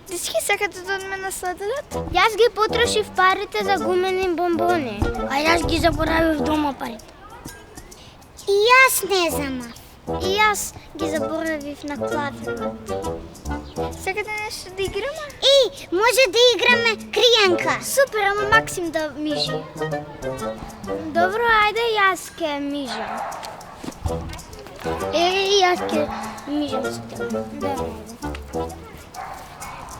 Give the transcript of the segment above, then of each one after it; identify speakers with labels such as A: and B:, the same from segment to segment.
A: Всички сакат да ме насладат?
B: Јас ги потрошив парите за гумени бомбони.
C: А јас ги заборавив дома парите.
B: И јас не знам.
A: И јас ги заборавив на клавирот. Сакате нешто да играме?
B: Може да играме кријанка.
A: Супер, ама Максим да мижи. Добро, ајде јас ке мижам.
C: Јас ќе мижам со тебе.
A: Да.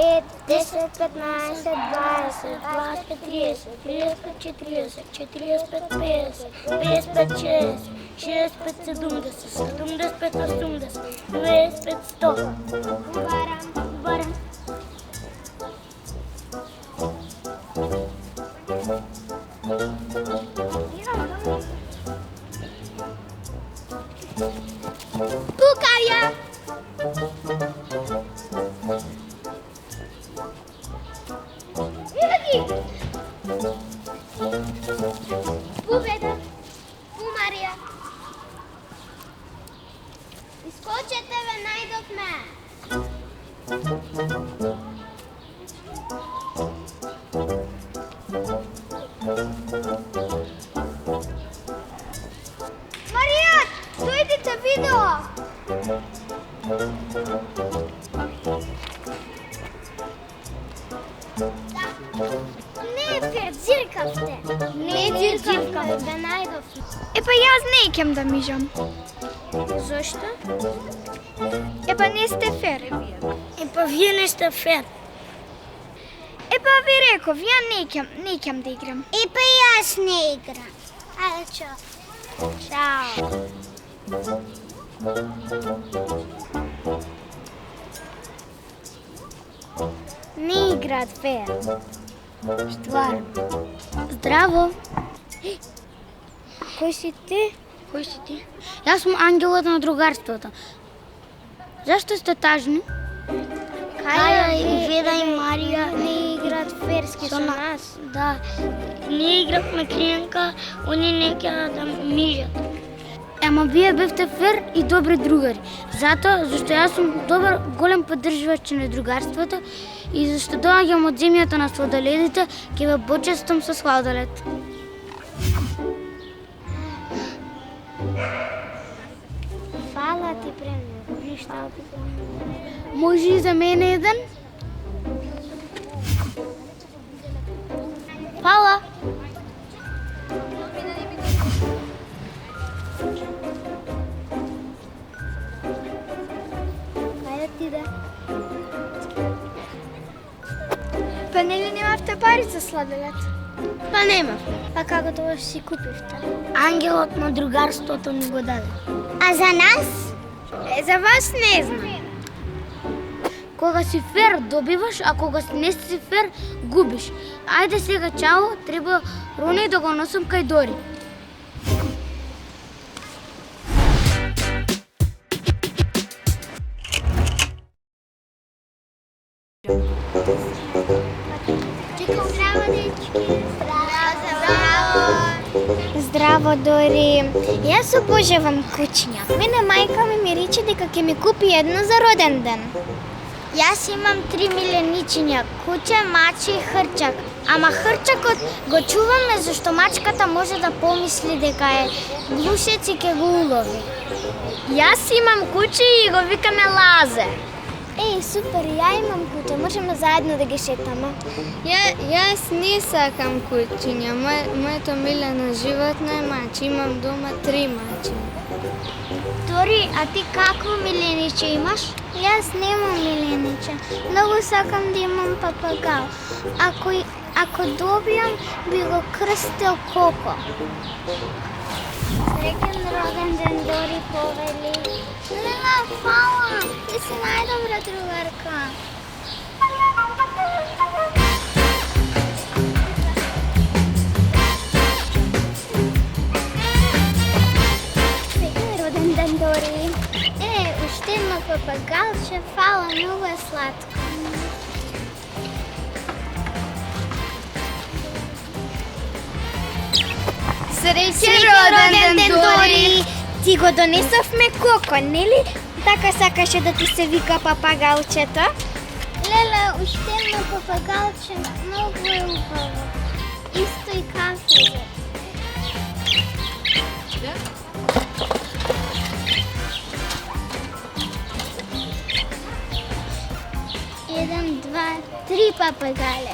B: 5,
C: 10, 15, 20, 25, 30, 35, 40, 45, 50, 55, 60, 65, 70, 75, 80, 95, 100. Барам.
A: Пукаја!
B: Победа. Марија. Искочете ве, најдовме.
A: Марија, дојдите видео!
B: Не, фер, дзиркавте.
A: Не дзиркавте.
B: Да најдовме.
A: Епа јас не икем да мижам.
B: Зошто?
A: Епа не сте фер.
C: Епа вие не сте фер.
A: Епа ви реков, ја не икем да играм.
B: Епа јас не играм. Ајде, чао.
A: Чао. Не играат фер.
C: Стварно.
A: Здраво. Кој си ти?
C: Кој си ти? Јас сум ангелот на другарството. Зашто сте тажни? Каја и Веда и Марија
A: Не играат ферски со нас.
C: Да. Ние игравме кријанка, они не ќе да мижат. Ама вие бевте фер и добри другари. Затоа зашто јас сум добар голем поддржувач на другарството и зашто доаѓам од земјата на сладоледите, ќе ве почестам со сладолед.
B: Фала ти премногу.
C: Ништа ти може и за мене еден? Фала.
B: Ајде ти да.
A: Па нели немавте пари за сладолед?
C: Па нема.
A: Па како тоа си купивте?
C: Ангелот на другарството ни го даде.
B: А за нас?
A: За вас не знам.
C: Кога си фер добиваш, а кога не си фер губиш. Ајде сега чао, треба Рони да го носам кај Дори.
B: Здраво, дечки.
A: Здраво, Дори. Јас обожавам кучиња. Мене мајка ми рече дека ќе ми купи едно за роден ден. Јас имам 3 миленичиња, куче, маче и хрчак. Ама хрчакот го чуваме зашто мачката може да помисли дека е глушец и ќе го улови. Јас имам куче и го викаме Лазе. Ej, super, ja imam kuće, možemo zajedno da ga šetamo.
B: Jaz nisam kućinja, moje miljeno životno je mač, imam doma 3 mače.
A: Dori, a ti kako miljeniće imaš? Jaz nemam miljenića, mnogo sakam da imam papagal. Ako dobijem, bi go krstio Koko. Srećan rođendan, Dori, poveli. Lela, hvala, ti si najdobra drugarka. Srećan rođendan, Dori. Uštema papagalče, hvala, mnogo je slatko.
B: Srećan rođendan, Dori!
A: Ti го донесовме Коко, нели? Така сакаше да ти се вика папагалчето? Леле, уште на папагалче, много е убаво. Исто и кафе. Еден, два, 3 папагале.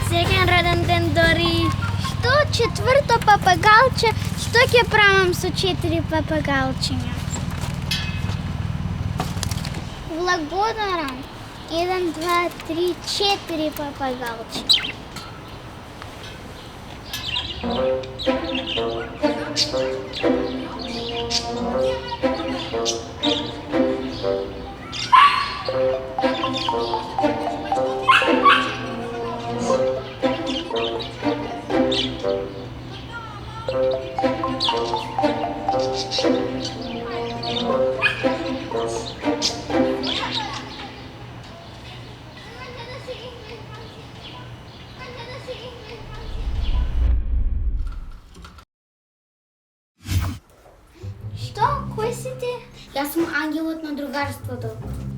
A: Среќен роден ден, Дори! Што четврто папагалче, што ќе правам со 4 папагалчиња? Благодарам. 1, 2, 3, 4 папагалчиња. Што? Кој си ти?
C: Јас сум ангелот на другарството.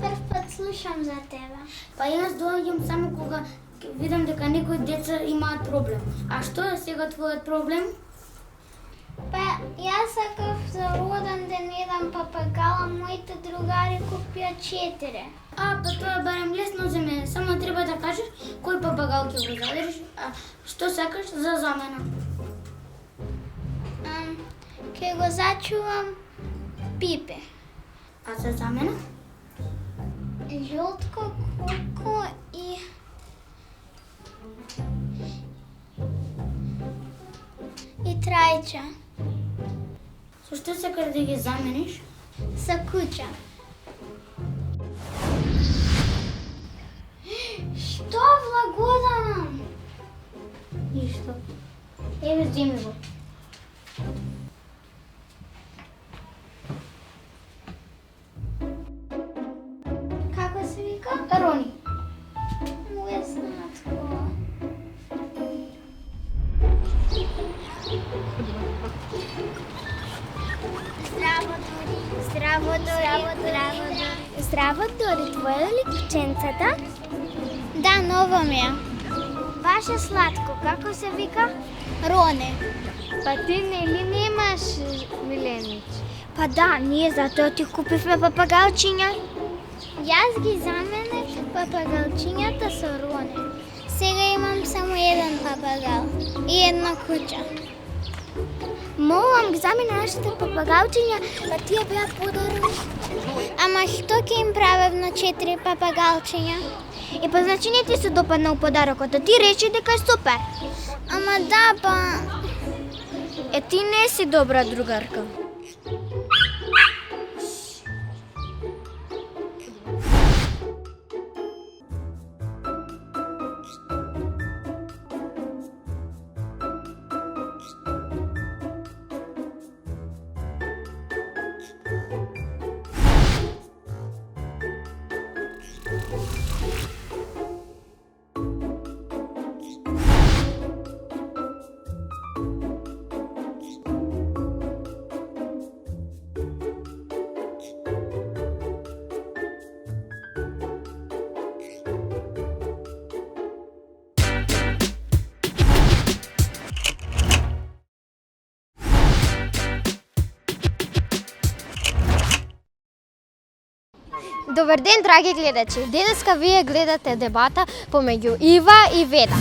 A: Прв пат слушам за тебе.
C: Па јас доаѓам само кога видам дека некои деца имаат проблем. А што е сега твојот проблем?
A: Па, јас сакав за роден ден еден папагал, а моите другари купија 4.
C: А, па тоа е барем лесно за мене. Само треба да кажеш кој папагал ќе го задржиш, а што сакаш за замена.
A: Ке го зачувам Пипе.
C: А за замена?
A: Жолтко, Коко и... и Трајча.
C: Со што сакаш да ги замениш?
A: Са куча. Што влагодарам?
C: Ништо. Еве, земи го.
A: Како се вика?
C: Рони.
A: Му е сладко. Здраво, Дори. Здраво, Дори. Здраво, Дори. Твоја ли кученцата? Да, ново ми е. Баш е сладко. Како се вика? Роне.
B: Па ти нели немаш миленич?
A: Па да, ние затоа ти купивме папагалчиња. Јас ги заменев папагалчињата со Роне. Сега имам само еден папагал и една куча. Молам ги замена нашите папагалчиња, па тие беа подарени. Ама што ќе им правев на 4 папагалчиња? И па значи не ти се допаднал подарокот, а ти речи дека е супер. Ама да, па...
B: Ти не си добра другарка.
D: Добър ден, драги гледачи! Денеска вие гледате дебата помеѓу Ива и Веда.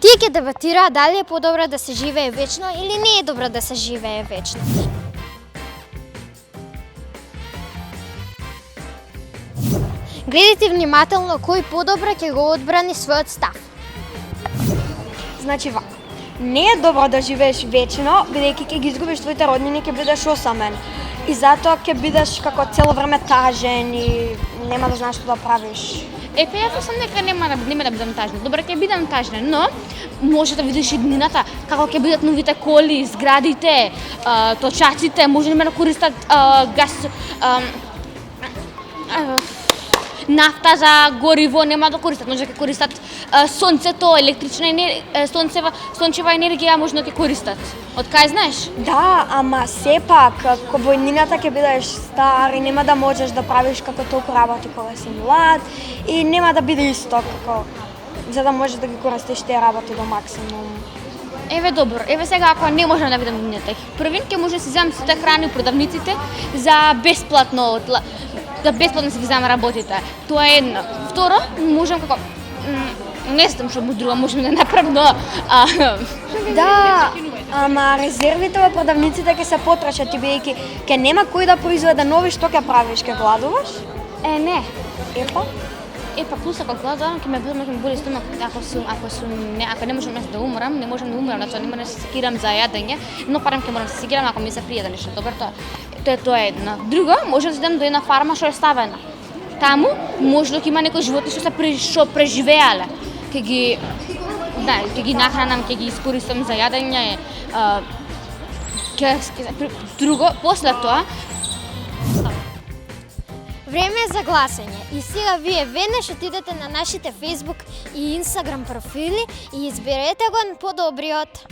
D: Тие ќе дебатираат дали е подобро да се живее вечно или не е добро да се живее вечно. Гледайте внимателно кој подобро ќе го одбрани својот став.
E: Значи вака, не е добро да живееш вечно, бидејќи ќе ги изгубиш твоите роднини, ќе бидеш осамен. И затоа ќе бидеш како цело време тажен и нема да знаеш што да правиш.
F: Епе, јас сум дека нема да бидам тажна. Добре, ќе бидам тажна, но може да видиш иднината, како ќе бидат новите коли, зградите, точаците, може да користат газ, нафта за гориво, нема да користат, може да користат сонцето, електрична енергија, сончева енергија може да ќе користат. Од кај знаеш?
E: Да, ама сепак, кога во иднината ќе бидеш стар и нема да можеш да правиш како толку работи кога си млад и нема да биде исто како за да можеш да ги користиш тие работи до максимум.
F: Еве добро, еве сега ако не можам да видам иднината, првин ќе може да си земам сите храни у продавниците за бесплатно, да бесплатно си ги земам работите. Тоа е едно. Второ, можам како не знам што му друго можеме да направам, но
E: Да, ама резервите во продавниците ќе се потрошат и бидејќи ќе нема кој да произведе нови, што ќе правиш, ќе гладуваш?
F: не.
E: Епа,
F: Плюс ако гладувам, ќе ме боли стомак ако не можам да умрам, не можам да умрам, значи нема да се секирам за јадење, но парам ќе морам да се секирам ако ми се пријаде нешто добро, тоа е едно. Друго, може да идам до една фарма што е ставена. Таму може да има некои животни што преживеале. Ќе ги нахранам, ќе ги искористам за јадење. Друго, после тоа
D: Време е за гласање и сега вие веднаш отидете на нашите Facebook и Instagram профили и изберете го подобриот.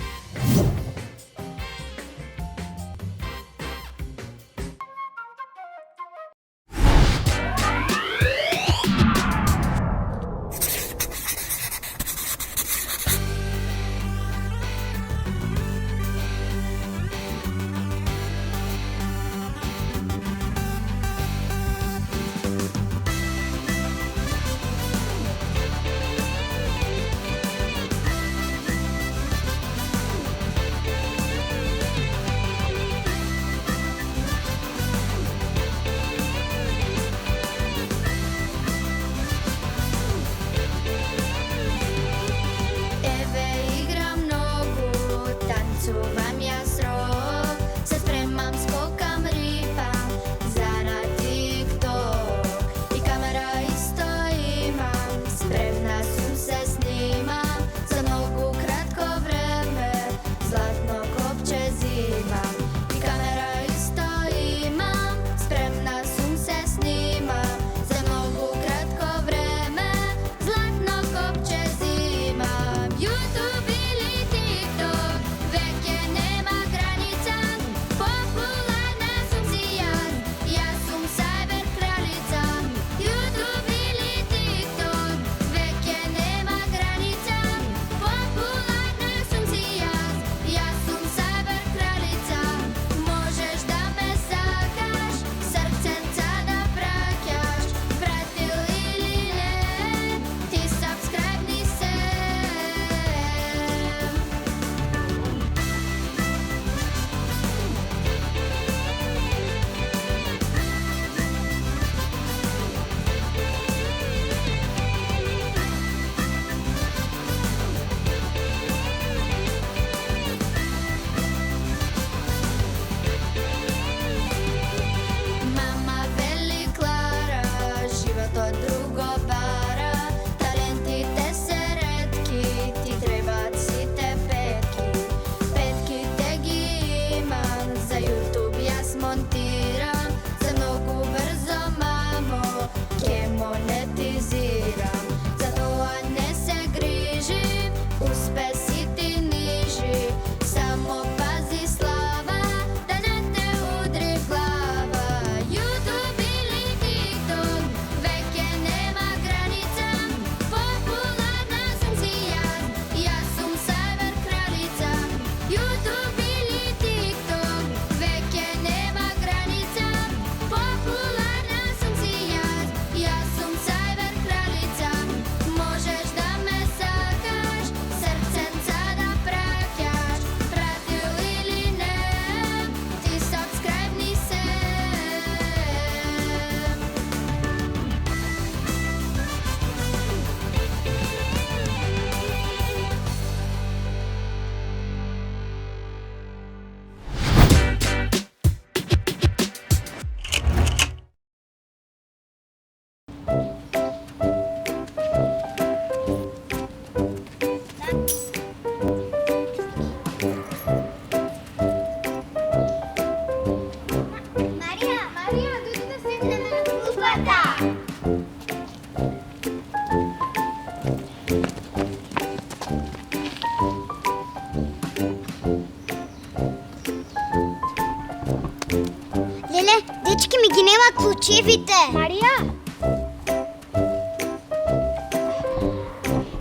A: Мамички ми ги нема ключевите. Марија?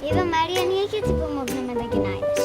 A: Ева, Марија, ние ќе ти помогнеме да ги најдеш.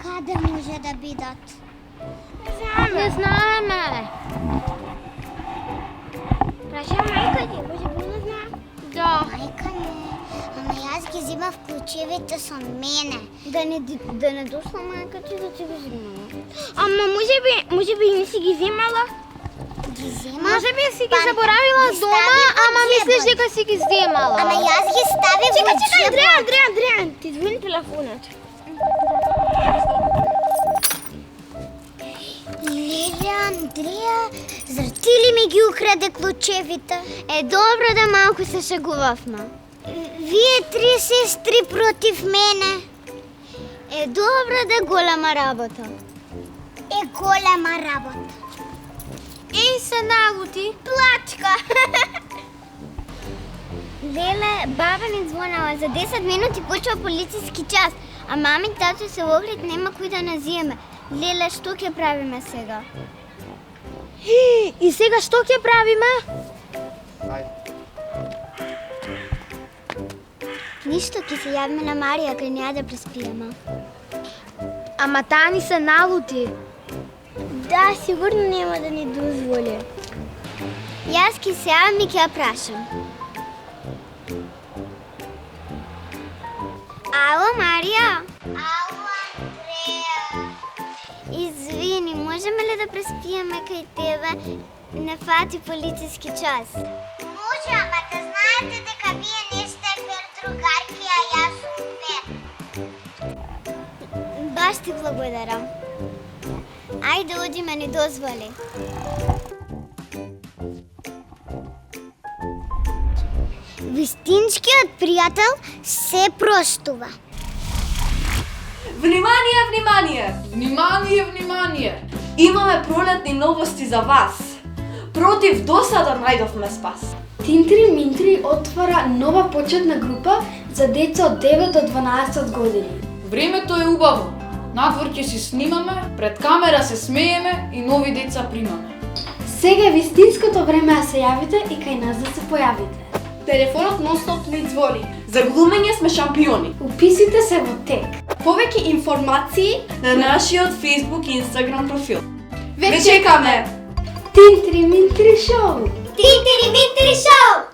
A: Каде може да бидат?
B: Не знаеме.
A: Праша мајка ти, може би не знае.
B: Да.
A: Мајка не. Ама јас ги зимав ключевите со мене. Да не дошла мајка ти да ти ги зимала.
C: Ама може би не си ги вземала?
A: Ги зема?
B: Може би си ги заборавила дома, ама мислиш дека си ги земала.
A: Ама јас ги ставив во џебот.
C: Адриан, ти звони телефонот.
A: Леле, Андреја, зар ти ли ми ги украде ключевите?
B: Добро да малку се шегувавме.
A: Вие три сестри против мене.
B: Добро да голема работа.
A: Голема работа.
B: Се налути.
A: Плачка.
B: Леле, баба ми звонала, за 10 минути почва полициски час, а мама и тато се оглед нема кој да не зиеме. Леле, што ќе правиме сега? И сега што ќе правиме? Ништо, ќе се јавиме на Марија, кај неа да преспиеме. Ама таа ни се налути. Да, сигурно нема да ни дозволи. Јас ќе се јавам и ќе ја прашам. Ало, Марија?
A: Ало, Андреја.
B: Извини, можеме ли да преспиеме кај тебе? Не фати полициски час.
A: Може, ама да знаете дека вие не сте другарки, а јас сум пет.
B: Баш ти благодарам. Ајде, одиме, ни дозволи.
A: Вистинскиот пријател се простува.
G: Внимание, внимание!
H: Внимание, внимание!
G: Имаме пролетни новости за вас. Против досада најдовме спас.
C: Тинтри Минтри отвара нова почетна група за деца од 9 до 12 години.
H: Времето е убаво. Надвор ќе си снимаме, пред камера се смееме и нови деца примаме.
C: Сега е вистинското време да се јавите и кај нас да се појавите.
G: Телефонот нон-стоп ни звони. За глумење сме шампиони.
C: Уписите се во тек.
G: Повеќе информации на нашиот Facebook и Instagram профил. Ве чекаме!
C: Тинтри Минтри шоу!
A: Тинтри Минтри шоу!